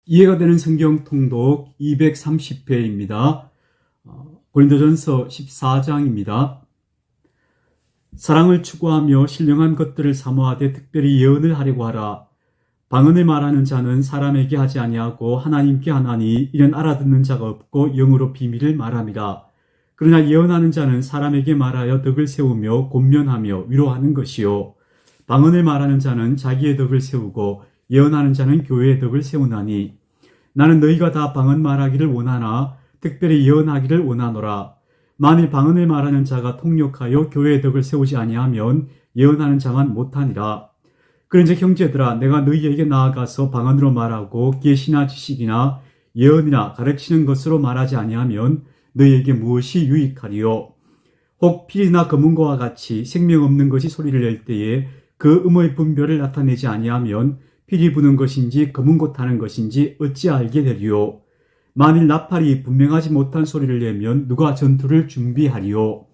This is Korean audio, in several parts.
이해가 되는 성경 통독 230회입니다. 고린도전서 14장입니다. 사랑을 추구하며 신령한 것들을 사모하되 특별히 예언을 하려고 하라. 방언을 말하는 자는 사람에게 하지 아니하고 하나님께 하나니 이는 알아듣는 자가 없고 영으로 비밀을 말함이라. 그러나 예언하는 자는 사람에게 말하여 덕을 세우며 권면하며 위로하는 것이요. 방언을 말하는 자는 자기의 덕을 세우고 예언하는 자는 교회의 덕을 세우나니 나는 너희가 다 방언 말하기를 원하나 특별히 예언하기를 원하노라. 만일 방언을 말하는 자가 통역하여 교회의 덕을 세우지 아니하면 예언하는 자만 못하니라. 그런즉 형제들아, 내가 너희에게 나아가서 방언으로 말하고 계시나 지식이나 예언이나 가르치는 것으로 말하지 아니하면 너희에게 무엇이 유익하리요? 혹 필이나 검은고와 같이 생명 없는 것이 소리를 낼 때에 그 음의 분별을 나타내지 아니하면 필이 부는 것인지 검은고 타는 것인지 어찌 알게 되리요? 만일 나팔이 분명하지 못한 소리를 내면 누가 전투를 준비하리요?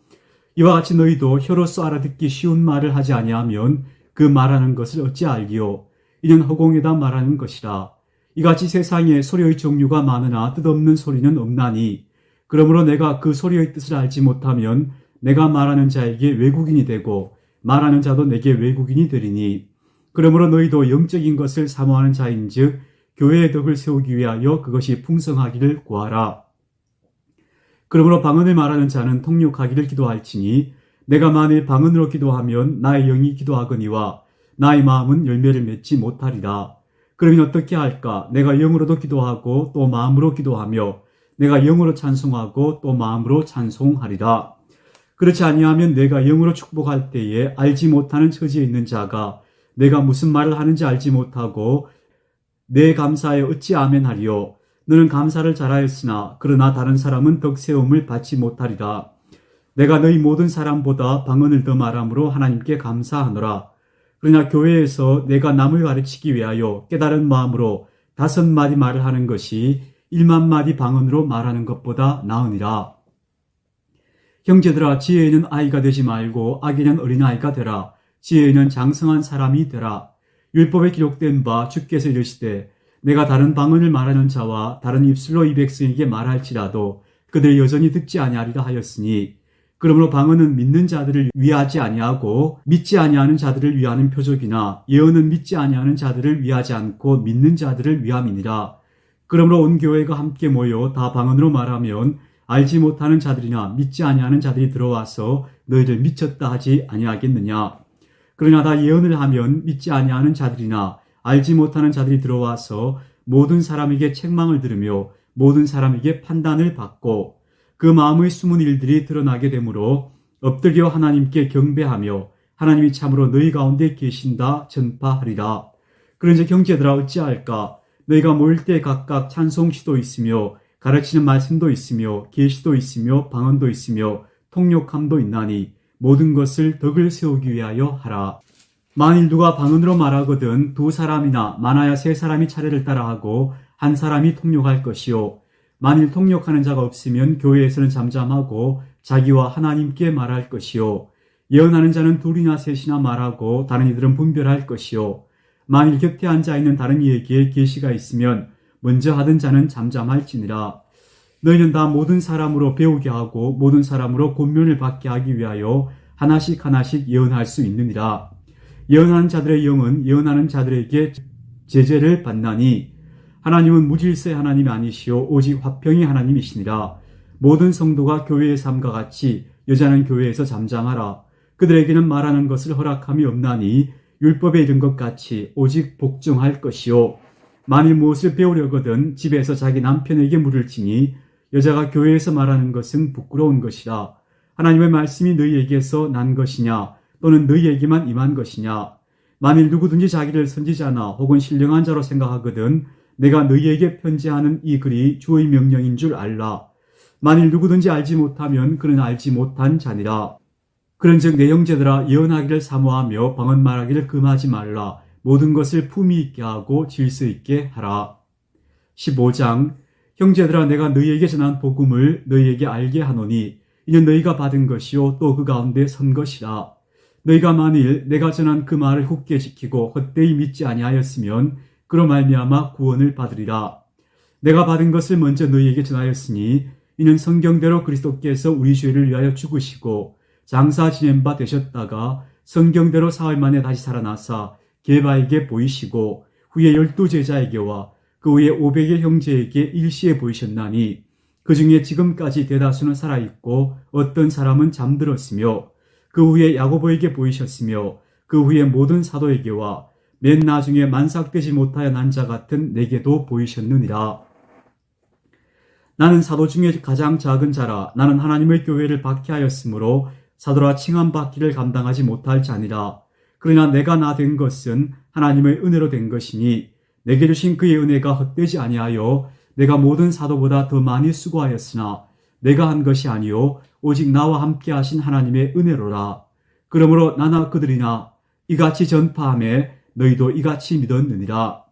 이와 같이 너희도 혀로서 알아듣기 쉬운 말을 하지 아니하면 그 말하는 것을 어찌 알리요? 이는 허공에다 말하는 것이라. 이같이 세상에 소리의 종류가 많으나 뜻없는 소리는 없나니 그러므로 내가 그 소리의 뜻을 알지 못하면 내가 말하는 자에게 외국인이 되고 말하는 자도 내게 외국인이 되리니 그러므로 너희도 영적인 것을 사모하는 자인즉 교회의 덕을 세우기 위하여 그것이 풍성하기를 구하라. 그러므로 방언을 말하는 자는 통역하기를 기도할지니 내가 만일 방언으로 기도하면 나의 영이 기도하거니와 나의 마음은 열매를 맺지 못하리라. 그러면 어떻게 할까? 내가 영으로도 기도하고 또 마음으로 기도하며 내가 영으로 찬송하고 또 마음으로 찬송하리라. 그렇지 아니하면 내가 영으로 축복할 때에 알지 못하는 처지에 있는 자가 내가 무슨 말을 하는지 알지 못하고 내 감사에 어찌 아멘하리요? 너는 감사를 잘하였으나 그러나 다른 사람은 덕세움을 받지 못하리라. 내가 너희 모든 사람보다 방언을 더 말함으로 하나님께 감사하노라. 그러나 교회에서 내가 남을 가르치기 위하여 깨달은 마음으로 5마디 말을 하는 것이 1만 마디 방언으로 말하는 것보다 나으니라. 형제들아, 지혜에는 아이가 되지 말고 악에는 어린아이가 되라. 지혜에는 장성한 사람이 되라. 율법에 기록된 바 주께서 이르시되 내가 다른 방언을 말하는 자와 다른 입술로 이 백성에게 말할지라도 그들이 여전히 듣지 아니하리라 하였으니 그러므로 방언은 믿는 자들을 위하지 아니하고 믿지 아니하는 자들을 위하는 표적이나 예언은 믿지 아니하는 자들을 위하지 않고 믿는 자들을 위함이니라. 그러므로 온 교회가 함께 모여 다 방언으로 말하면 알지 못하는 자들이나 믿지 아니하는 자들이 들어와서 너희를 미쳤다 하지 아니하겠느냐. 그러나 다 예언을 하면 믿지 아니하는 자들이나 알지 못하는 자들이 들어와서 모든 사람에게 책망을 들으며 모든 사람에게 판단을 받고 그 마음의 숨은 일들이 드러나게 되므로 엎드려 하나님께 경배하며 하나님이 참으로 너희 가운데 계신다 전파하리라. 그런즉 형제들아, 어찌할까? 너희가 모일 때 각각 찬송시도 있으며 가르치는 말씀도 있으며 계시도 있으며 방언도 있으며 통역함도 있나니 모든 것을 덕을 세우기 위하여 하라. 만일 누가 방언으로 말하거든 2사람이나 많아야 3사람이 차례를 따라하고 1사람이 통역할 것이요. 만일 통역하는 자가 없으면 교회에서는 잠잠하고 자기와 하나님께 말할 것이요. 예언하는 자는 2이나 3이나 말하고 다른 이들은 분별할 것이요. 만일 곁에 앉아있는 다른 이에게 계시가 있으면 먼저 하던 자는 잠잠할지니라. 너희는 다 모든 사람으로 배우게 하고 모든 사람으로 권면을 받게 하기 위하여 하나씩 하나씩 예언할 수 있느니라. 예언하는 자들의 영은 예언하는 자들에게 제재를 받나니 하나님은 무질서의 하나님이 아니시오 오직 화평의 하나님이시니라. 모든 성도가 교회의 삶과 같이 여자는 교회에서 잠잠하라. 그들에게는 말하는 것을 허락함이 없나니 율법에 이른 것 같이 오직 복종할 것이요. 만일 무엇을 배우려거든 집에서 자기 남편에게 물을지니 여자가 교회에서 말하는 것은 부끄러운 것이라. 하나님의 말씀이 너희에게서 난 것이냐 또는 너희에게만 임한 것이냐. 만일 누구든지 자기를 선지자나 혹은 신령한 자로 생각하거든 내가 너희에게 편지하는 이 글이 주의 명령인 줄 알라. 만일 누구든지 알지 못하면 그는 알지 못한 자니라. 그런즉 내 형제들아, 예언하기를 사모하며 방언 말하기를 금하지 말라. 모든 것을 품위 있게 하고 질서 있게 하라. 15장 형제들아, 내가 너희에게 전한 복음을 너희에게 알게 하노니 이는 너희가 받은 것이요 또 그 가운데 선 것이라. 너희가 만일 내가 전한 그 말을 굳게 지키고 헛되이 믿지 아니하였으면 그로 말미암아 구원을 받으리라. 내가 받은 것을 먼저 너희에게 전하였으니 이는 성경대로 그리스도께서 우리 죄를 위하여 죽으시고 장사 지낸 바 되셨다가 성경대로 사흘 만에 다시 살아나사 게바에게 보이시고 후에 12제자에게와 그 후에 500의 형제에게 일시에 보이셨나니 그 중에 지금까지 대다수는 살아있고 어떤 사람은 잠들었으며 그 후에 야고보에게 보이셨으며 그 후에 모든 사도에게와 맨 나중에 만삭되지 못하여 난 자 같은 내게도 보이셨느니라. 나는 사도 중에 가장 작은 자라. 나는 하나님의 교회를 박해하였으므로 사도라 칭함받기를 감당하지 못할 자니라. 그러나 내가 나 된 것은 하나님의 은혜로 된 것이니 내게 주신 그의 은혜가 헛되지 아니하여 내가 모든 사도보다 더 많이 수고하였으나 내가 한 것이 아니요 오직 나와 함께 하신 하나님의 은혜로라. 그러므로 나나 그들이나 이같이 전파하매 너희도 이같이 믿었느니라.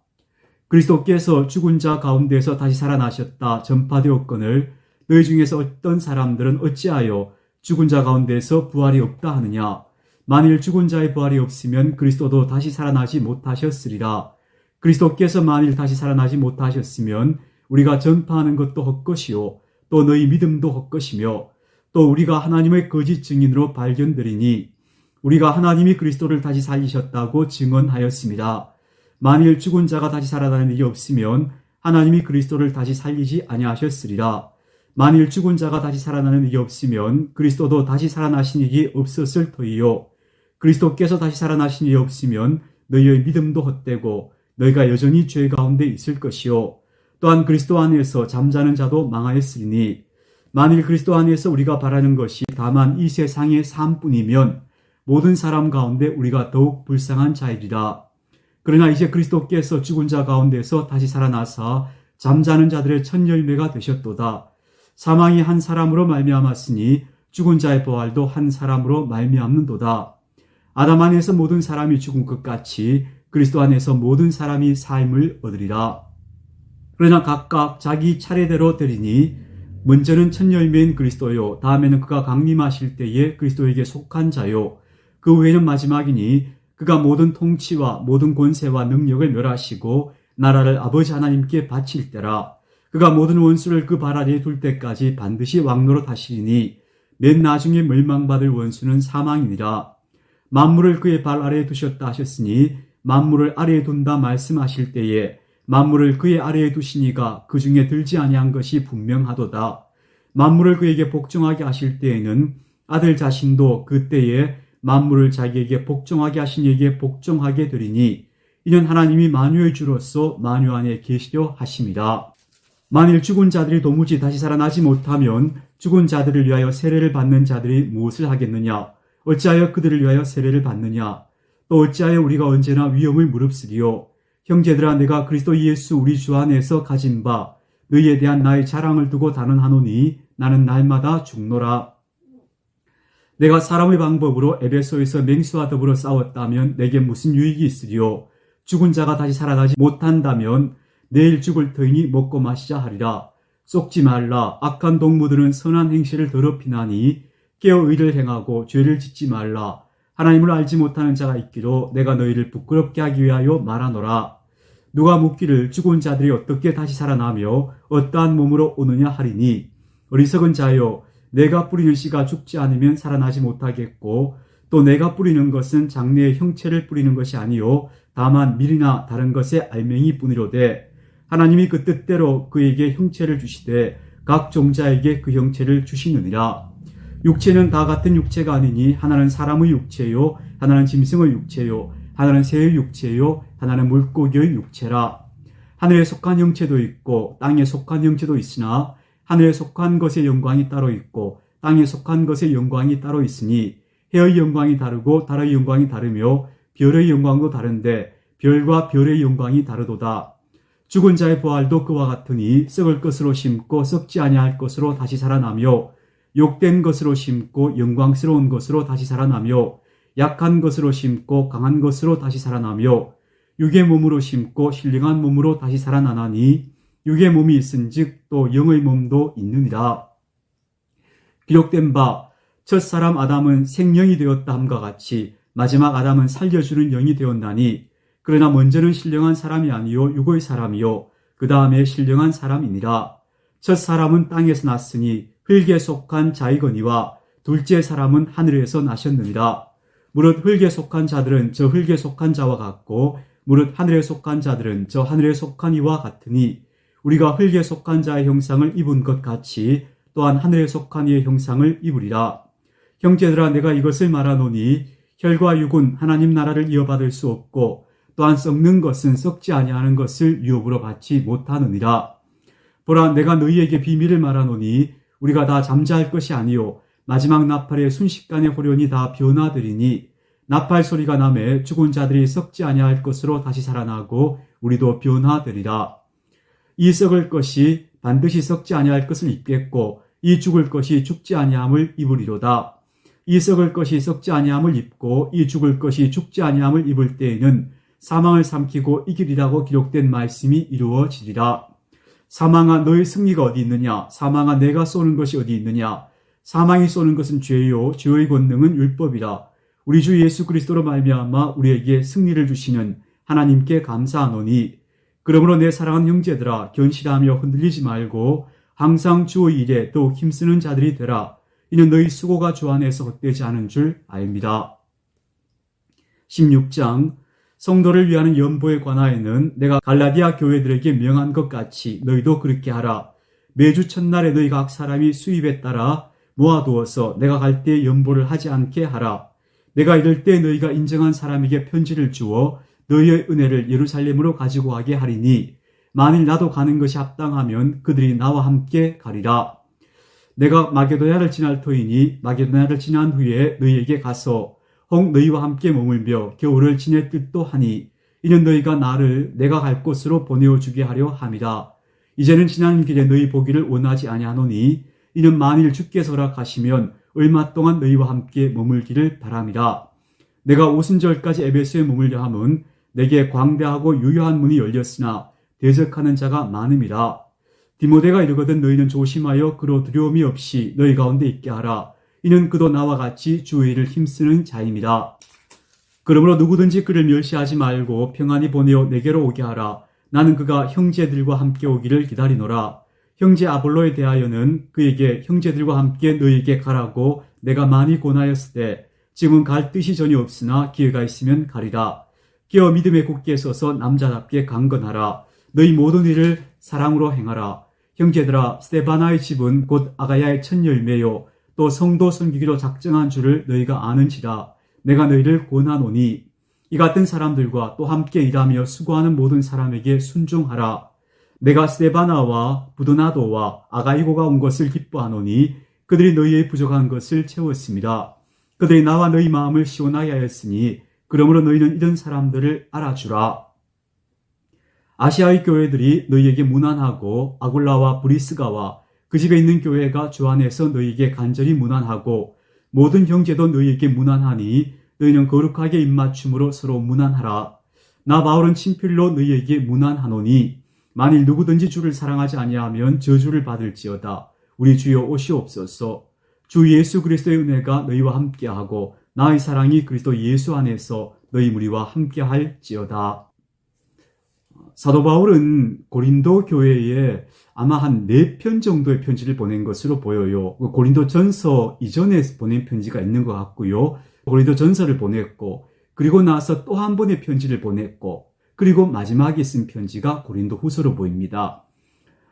그리스도께서 죽은 자 가운데서 다시 살아나셨다 전파되었거늘 너희 중에서 어떤 사람들은 어찌하여 죽은 자 가운데서 부활이 없다 하느냐. 만일 죽은 자의 부활이 없으면 그리스도도 다시 살아나지 못하셨으리라. 그리스도께서 만일 다시 살아나지 못하셨으면 우리가 전파하는 것도 헛것이요 또 너희 믿음도 헛것이며 또 우리가 하나님의 거짓 증인으로 발견되리니 우리가 하나님이 그리스도를 다시 살리셨다고 증언하였습니다. 만일 죽은 자가 다시 살아나는 일이 없으면 하나님이 그리스도를 다시 살리지 아니하셨으리라. 만일 죽은 자가 다시 살아나는 일이 없으면 그리스도도 다시 살아나신 일이 없었을 터이요. 그리스도께서 다시 살아나신 일이 없으면 너희의 믿음도 헛되고 너희가 여전히 죄 가운데 있을 것이요. 또한 그리스도 안에서 잠자는 자도 망하였으리니 만일 그리스도 안에서 우리가 바라는 것이 다만 이 세상의 삶뿐이면 모든 사람 가운데 우리가 더욱 불쌍한 자이리라. 그러나 이제 그리스도께서 죽은 자 가운데서 다시 살아나사 잠자는 자들의 첫 열매가 되셨도다. 사망이 한 사람으로 말미암았으니 죽은 자의 부활도 한 사람으로 말미암는도다. 아담 안에서 모든 사람이 죽은 것 같이 그리스도 안에서 모든 사람이 삶을 얻으리라. 그러나 각각 자기 차례대로 되리니 먼저는 첫 열매인 그리스도요 다음에는 그가 강림하실 때에 그리스도에게 속한 자요 그 후에는 마지막이니 그가 모든 통치와 모든 권세와 능력을 멸하시고 나라를 아버지 하나님께 바칠 때라. 그가 모든 원수를 그 발 아래에 둘 때까지 반드시 왕노릇 하시리니 맨 나중에 멸망받을 원수는 사망이니라. 만물을 그의 발 아래에 두셨다 하셨으니 만물을 아래에 둔다 말씀하실 때에 만물을 그의 아래에 두시니가 그 중에 들지 아니한 것이 분명하도다. 만물을 그에게 복종하게 하실 때에는 아들 자신도 그때에 만물을 자기에게 복종하게 하신 이에게 복종하게 되리니 이는 하나님이 만유의 주로서 만유 안에 계시려 하심이라. 만일 죽은 자들이 도무지 다시 살아나지 못하면 죽은 자들을 위하여 세례를 받는 자들이 무엇을 하겠느냐? 어찌하여 그들을 위하여 세례를 받느냐? 또 어찌하여 우리가 언제나 위험을 무릅쓰리요? 형제들아 내가 그리스도 예수 우리 주 안에서 가진 바 너희에 대한 나의 자랑을 두고 단언하노니 나는 날마다 죽노라. 내가 사람의 방법으로 에베소에서 맹수와 더불어 싸웠다면 내게 무슨 유익이 있으리요? 죽은 자가 다시 살아나지 못한다면 내일 죽을 터이니 먹고 마시자 하리라. 속지 말라. 악한 동무들은 선한 행실을 더럽히나니 깨어 의를 행하고 죄를 짓지 말라. 하나님을 알지 못하는 자가 있기로 내가 너희를 부끄럽게 하기 위하여 말하노라. 누가 묻기를 죽은 자들이 어떻게 다시 살아나며 어떠한 몸으로 오느냐 하리니 어리석은 자여 내가 뿌리는 씨가 죽지 않으면 살아나지 못하겠고 또 내가 뿌리는 것은 장래의 형체를 뿌리는 것이 아니요 다만 밀이나 다른 것의 알맹이 뿐이로되 하나님이 그 뜻대로 그에게 형체를 주시되 각 종자에게 그 형체를 주시느니라. 육체는 다 같은 육체가 아니니 하나는 사람의 육체요 하나는 짐승의 육체요 하나는 새의 육체요 하나는 물고기의 육체라. 하늘에 속한 형체도 있고 땅에 속한 형체도 있으나 하늘에 속한 것의 영광이 따로 있고 땅에 속한 것의 영광이 따로 있으니 해의 영광이 다르고 달의 영광이 다르며 별의 영광도 다른데 별과 별의 영광이 다르도다. 죽은 자의 부활도 그와 같으니 썩을 것으로 심고 썩지 아니할 것으로 다시 살아나며 욕된 것으로 심고 영광스러운 것으로 다시 살아나며 약한 것으로 심고 강한 것으로 다시 살아나며 육의 몸으로 심고 신령한 몸으로 다시 살아나나니 육의 몸이 있은즉 또 영의 몸도 있느니라. 기록된 바 첫사람 아담은 생명이 되었다 함과 같이 마지막 아담은 살려주는 영이 되었나니 그러나 먼저는 신령한 사람이 아니요 육의 사람이요 그 다음에 신령한 사람이니라. 첫 사람은 땅에서 났으니 흙에 속한 자이거니와 둘째 사람은 하늘에서 나셨느니라. 무릇 흙에 속한 자들은 저 흙에 속한 자와 같고 무릇 하늘에 속한 자들은 저 하늘에 속한 이와 같으니 우리가 흙에 속한 자의 형상을 입은 것 같이 또한 하늘에 속한 이의 형상을 입으리라. 형제들아, 내가 이것을 말하노니 혈과 육은 하나님 나라를 이어받을 수 없고 또한 썩는 것은 썩지 아니하는 것을 유업으로 받지 못하느니라. 보라, 내가 너희에게 비밀을 말하노니 우리가 다 잠자할 것이 아니요 마지막 나팔의 순식간에 호련히 다 변화되리니 나팔 소리가 나매 죽은 자들이 썩지 아니할 것으로 다시 살아나고 우리도 변화되리라. 이 썩을 것이 반드시 썩지 아니할 것을 입겠고 이 죽을 것이 죽지 아니함을 입으리로다. 이 썩을 것이 썩지 아니함을 입고 이 죽을 것이 죽지 아니함을 입을 때에는 사망을 삼키고 이기리라고 기록된 말씀이 이루어지리라. 사망아, 너의 승리가 어디 있느냐? 사망아, 내가 쏘는 것이 어디 있느냐? 사망이 쏘는 것은 죄요 죄의 권능은 율법이라. 우리 주 예수 그리스도로 말미암아 우리에게 승리를 주시는 하나님께 감사하노니 그러므로 내 사랑하는 형제들아, 견실하며 흔들리지 말고 항상 주의 일에 더욱 힘쓰는 자들이 되라. 이는 너희 수고가 주 안에서 헛되지 않은 줄 압니다. 16장 성도를 위하는 연보에 관하여는 내가 갈라디아 교회들에게 명한 것 같이 너희도 그렇게 하라. 매주 첫날에 너희 각 사람이 수입에 따라 모아두어서 내가 갈 때 연보를 하지 않게 하라. 내가 이럴 때 너희가 인정한 사람에게 편지를 주어 너희의 은혜를 예루살렘으로 가지고 가게 하리니 만일 나도 가는 것이 합당하면 그들이 나와 함께 가리라. 내가 마게도냐를 지날 터이니 마게도냐를 지난 후에 너희에게 가서 혹 너희와 함께 머물며 겨울을 지낼 듯도 하니 이는 너희가 나를 내가 갈 곳으로 보내어 주게 하려 함이라. 이제는 지난 길에 너희 보기를 원하지 아니하노니 이는 만일 주께서 허락하시면 얼마 동안 너희와 함께 머물기를 바람이라. 내가 오순절까지 에베소에 머물려 함은 내게 광대하고 유효한 문이 열렸으나 대적하는 자가 많음이라. 디모데가 이르거든 너희는 조심하여 그로 두려움이 없이 너희 가운데 있게 하라. 이는 그도 나와 같이 주의 일을 힘쓰는 자임이라. 그러므로 누구든지 그를 멸시하지 말고 평안히 보내어 내게로 오게 하라. 나는 그가 형제들과 함께 오기를 기다리노라. 형제 아볼로에 대하여는 그에게 형제들과 함께 너희에게 가라고 내가 많이 권하였을 때 지금은 갈 뜻이 전혀 없으나 기회가 있으면 가리라. 기어 믿음에 굳게 서서 남자답게 강건하라. 너희 모든 일을 사랑으로 행하라. 형제들아, 스데바나의 집은 곧 아가야의 첫 열매요 또 성도 섬기기로 작정한 줄을 너희가 아는지라. 내가 너희를 권하노니 이 같은 사람들과 또 함께 일하며 수고하는 모든 사람에게 순종하라. 내가 스데바나와 부도나도와 아가이고가 온 것을 기뻐하노니 그들이 너희의 부족한 것을 채웠습니다. 그들이 나와 너희 마음을 시원하게 하였으니 그러므로 너희는 이런 사람들을 알아주라. 아시아의 교회들이 너희에게 문안하고 아굴라와 브리스가와 그 집에 있는 교회가 주 안에서 너희에게 간절히 문안하고 모든 형제도 너희에게 문안하니 너희는 거룩하게 입맞춤으로 서로 문안하라. 나 바울은 친필로 너희에게 문안하노니 만일 누구든지 주를 사랑하지 아니하면 저주를 받을지어다. 우리 주여 오시옵소서. 주 예수 그리스도의 은혜가 너희와 함께하고 나의 사랑이 그리스도 예수 안에서 너희 무리와 함께할지어다. 사도 바울은 고린도 교회에 아마 한 4편 정도의 편지를 보낸 것으로 보여요. 고린도 전서 이전에 보낸 편지가 있는 것 같고요. 고린도 전서를 보냈고 그리고 나서 또 한 번의 편지를 보냈고 그리고 마지막에 쓴 편지가 고린도 후서로 보입니다.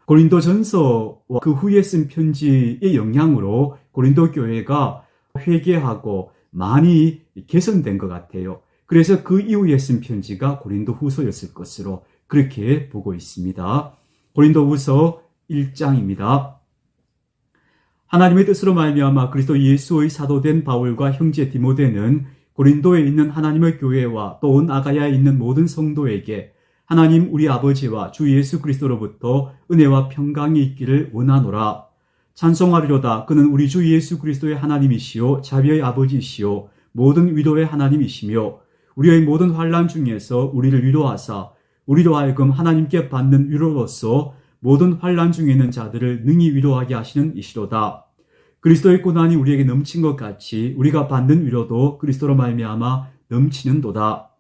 고린도 전서와 그 후에 쓴 편지의 영향으로 고린도 교회가 회개하고 많이 개선된 것 같아요. 그래서 그 이후에 쓴 편지가 고린도 후서였을 것으로 그렇게 보고 있습니다. 고린도 후서 1장입니다. 하나님의 뜻으로 말미암아 그리스도 예수의 사도된 바울과 형제 디모데는 고린도에 있는 하나님의 교회와 또 온 아가야에 있는 모든 성도에게 하나님 우리 아버지와 주 예수 그리스도로부터 은혜와 평강이 있기를 원하노라. 찬송하리로다. 그는 우리 주 예수 그리스도의 하나님이시요 자비의 아버지시요 모든 위로의 하나님이시며 우리의 모든 환난 중에서 우리를 위로하사 우리로 하여금 하나님께 받는 위로로서 모든 환난 중에 있는 자들을 능히 위로하게 하시는 이시로다. 그리스도의 고난이 우리에게 넘친 것 같이 우리가 받는 위로도 그리스도로 말미암아 넘치는도다.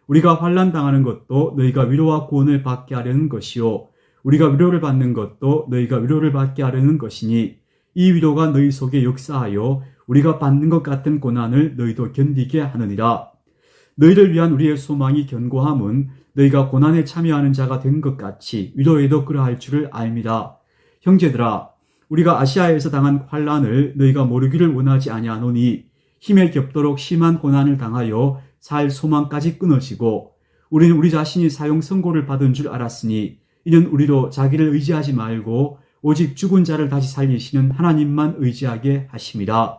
우리가 환난 당하는 것도 너희가 위로와 구원을 받게 하려는 것이요 우리가 위로를 받는 것도 너희가 위로를 받게 하려는 것이니 이 위로가 너희 속에 역사하여 우리가 받는 것 같은 고난을 너희도 견디게 하느니라. 너희를 위한 우리의 소망이 견고함은 너희가 고난에 참여하는 자가 된 것 같이 위로에도 그러할 줄을 알미라. 형제들아, 우리가 아시아에서 당한 환난을 너희가 모르기를 원하지 아니하노니 힘에 겹도록 심한 고난을 당하여 살 소망까지 끊어지고 우리는 우리 자신이 사형 선고를 받은 줄 알았으니 이는 우리로 자기를 의지하지 말고 오직 죽은 자를 다시 살리시는 하나님만 의지하게 하심이라.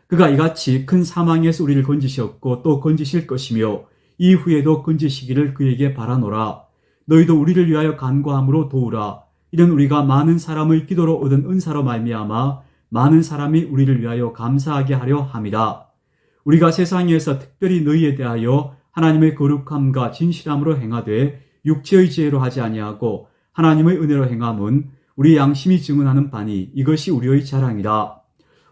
그가 이같이 큰 사망에서 우리를 건지셨고 또 건지실 것이며 이후에도 건지시기를 그에게 바라노라. 너희도 우리를 위하여 간구함으로 도우라. 이는 우리가 많은 사람의 기도로 얻은 은사로 말미암아 많은 사람이 우리를 위하여 감사하게 하려 함이라. 우리가 세상에서 특별히 너희에 대하여 하나님의 거룩함과 진실함으로 행하되 육체의 지혜로 하지 아니하고 하나님의 은혜로 행함은 우리 양심이 증언하는 바니 이것이 우리의 자랑이라.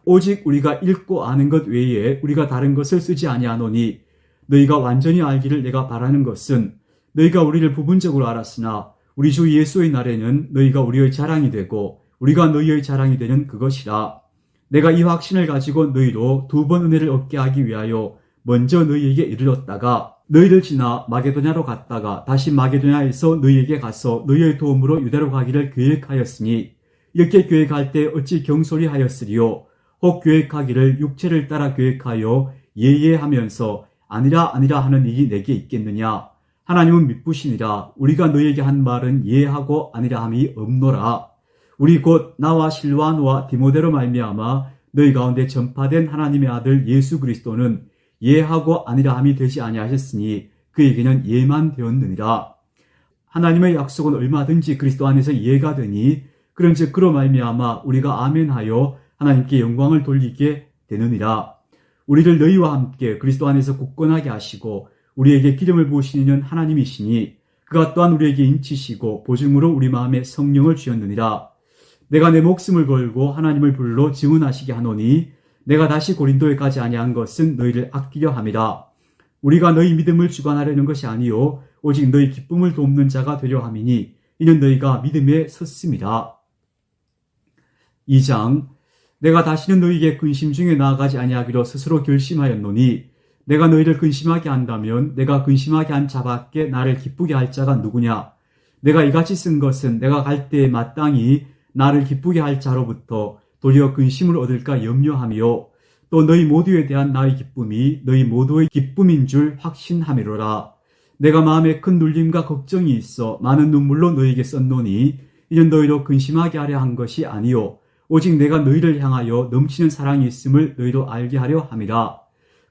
오직 우리가 읽고 아는 것 외에 우리가 다른 것을 쓰지 아니하노니 너희가 완전히 알기를 내가 바라는 것은 너희가 우리를 부분적으로 알았으나 우리 주 예수의 날에는 너희가 우리의 자랑이 되고 우리가 너희의 자랑이 되는 그것이라. 내가 이 확신을 가지고 너희로 2번 은혜를 얻게 하기 위하여 먼저 너희에게 이르렀다가 너희를 지나 마게도냐로 갔다가 다시 마게도냐에서 너희에게 가서 너희의 도움으로 유대로 가기를 계획하였으니 이렇게 계획할 때 어찌 경솔히 하였으리요. 혹 계획하기를 육체를 따라 계획하여 예예하면서 아니라 하는 일이 내게 있겠느냐. 하나님은 미쁘시니라. 우리가 너희에게 한 말은 예하고 아니라 함이 없노라. 우리 곧 나와 실와노와 디모데로 말미암아 너희 가운데 전파된 하나님의 아들 예수 그리스도는 예하고 아니라 함이 되지 아니하셨으니 그에게는 예만 되었느니라. 하나님의 약속은 얼마든지 그리스도 안에서 예가 되니 그런즉 그로 말미암아 우리가 아멘하여 하나님께 영광을 돌리게 되느니라. 우리를 너희와 함께 그리스도 안에서 굳건하게 하시고 우리에게 기름을 부으신 이는 하나님이시니 그가 또한 우리에게 인치시고 보증으로 우리 마음에 성령을 주셨느니라. 내가 내 목숨을 걸고 하나님을 불러 증언하시게 하노니 내가 다시 고린도에 가지 아니한 것은 너희를 아끼려 함이라. 우리가 너희 믿음을 주관하려는 것이 아니요 오직 너희 기쁨을 돕는 자가 되려 함이니 이는 너희가 믿음에 섰음이라. 2장. 내가 다시는 너희에게 근심 중에 나아가지 아니하기로 스스로 결심하였노니 내가 너희를 근심하게 한다면 내가 근심하게 한 자밖에 나를 기쁘게 할 자가 누구냐. 내가 이같이 쓴 것은 내가 갈 때에 마땅히 나를 기쁘게 할 자로부터 도리어 근심을 얻을까 염려하며 또 너희 모두에 대한 나의 기쁨이 너희 모두의 기쁨인 줄 확신함이로라. 내가 마음에 큰 눌림과 걱정이 있어 많은 눈물로 너희에게 썼노니 이는 너희로 근심하게 하려 한 것이 아니요 오직 내가 너희를 향하여 넘치는 사랑이 있음을 너희로 알게 하려 함이라.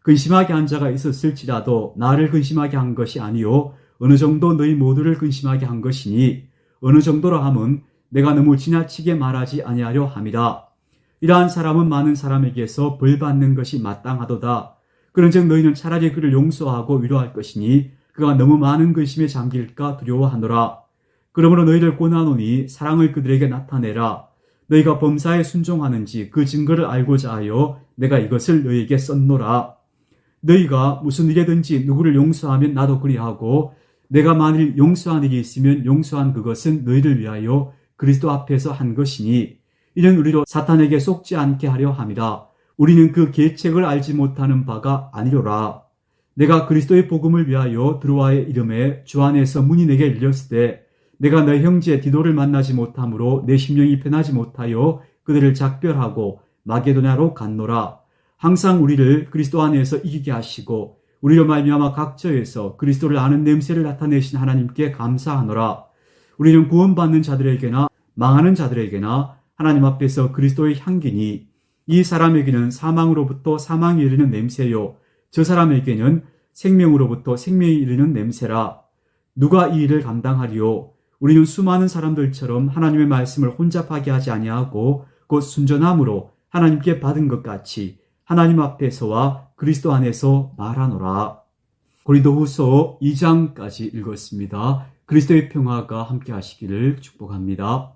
근심하게 한 자가 있었을지라도 나를 근심하게 한 것이 아니요 어느 정도 너희 모두를 근심하게 한 것이니 어느 정도로 함은 내가 너무 지나치게 말하지 아니하려 함이라. 이러한 사람은 많은 사람에게서 벌 받는 것이 마땅하도다. 그런즉 너희는 차라리 그를 용서하고 위로할 것이니 그가 너무 많은 근심에 잠길까 두려워하노라. 그러므로 너희를 권하노니 사랑을 그들에게 나타내라. 너희가 범사에 순종하는지 그 증거를 알고자 하여 내가 이것을 너희에게 썼노라. 너희가 무슨 일에든지 누구를 용서하면 나도 그리하고 내가 만일 용서한 일이 있으면 용서한 그것은 너희를 위하여 그리스도 앞에서 한 것이니 이는 우리로 사탄에게 속지 않게 하려 함이라. 우리는 그 계책을 알지 못하는 바가 아니로라. 내가 그리스도의 복음을 위하여 드로아의 이름에 주 안에서 문이 내게 열렸을 때 내가 내 형제 디도를 만나지 못하므로 내 심령이 편하지 못하여 그들을 작별하고 마게도냐로 갔노라. 항상 우리를 그리스도 안에서 이기게 하시고 우리로 말미암아 각처에서 그리스도를 아는 냄새를 나타내신 하나님께 감사하노라. 우리는 구원받는 자들에게나 망하는 자들에게나 하나님 앞에서 그리스도의 향기니 이 사람에게는 사망으로부터 사망이 이르는 냄새요 저 사람에게는 생명으로부터 생명이 이르는 냄새라. 누가 이 일을 감당하리요? 우리는 수많은 사람들처럼 하나님의 말씀을 혼잡하게 하지 아니하고 곧 순전함으로 하나님께 받은 것 같이 하나님 앞에서와 그리스도 안에서 말하노라. 고린도후서 2장까지 읽었습니다. 그리스도의 평화가 함께 하시기를 축복합니다.